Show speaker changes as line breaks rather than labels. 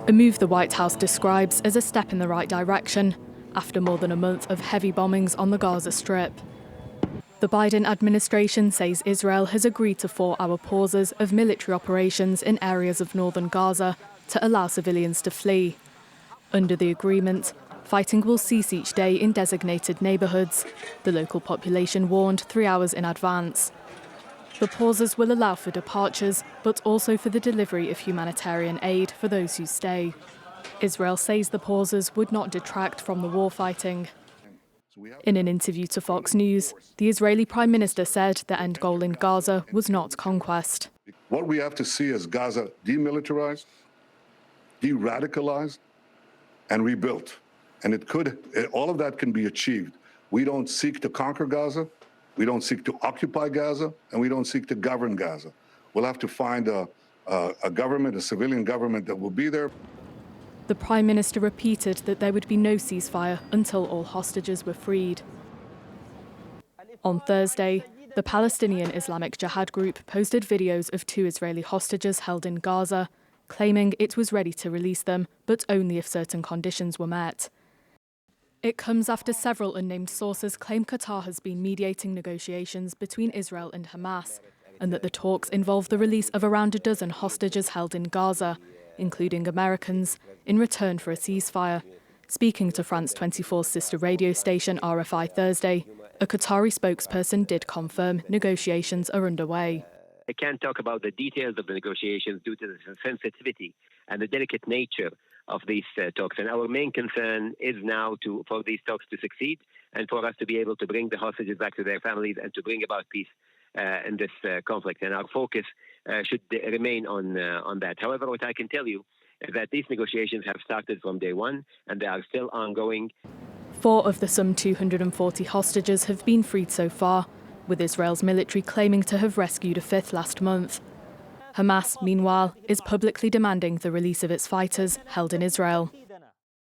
a move the White House describes as a step in the right direction after more than a month of heavy bombings on the Gaza Strip. The Biden administration says Israel has agreed to 4-hour pauses of military operations in areas of northern Gaza to allow civilians to flee. Under the agreement, fighting will cease each day in designated neighbourhoods, the local population warned 3 hours in advance. The pauses will allow for departures, but also for the delivery of humanitarian aid for those who stay. Israel says the pauses would not detract from the war fighting. In an interview to Fox News, the Israeli Prime Minister said the end goal in Gaza was not conquest.
What we have to see is Gaza demilitarized, de-radicalized, and rebuilt. And all of that can be achieved. We don't seek to conquer Gaza, we don't seek to occupy Gaza, and we don't seek to govern Gaza. We'll have to find a government, a civilian government that will be there.
The Prime Minister repeated that there would be no ceasefire until all hostages were freed. On Thursday, the Palestinian Islamic Jihad group posted videos of 2 Israeli hostages held in Gaza, claiming it was ready to release them, but only if certain conditions were met. It comes after several unnamed sources claim Qatar has been mediating negotiations between Israel and Hamas, and that the talks involve the release of around a dozen hostages held in Gaza, including Americans, in return for a ceasefire. Speaking to France 24's sister radio station RFI Thursday, a Qatari spokesperson did confirm negotiations are underway.
I can't talk about the details of the negotiations due to the sensitivity and the delicate nature of these talks. And our main concern is now for these talks to succeed and for us to be able to bring the hostages back to their families and to bring about peace in this conflict. And our focus should remain on that. However, what I can tell you is that these negotiations have started from day one and they are still ongoing.
4 of the some 240 hostages have been freed so far, with Israel's military claiming to have rescued a 5th last month. Hamas, meanwhile, is publicly demanding the release of its fighters held in Israel.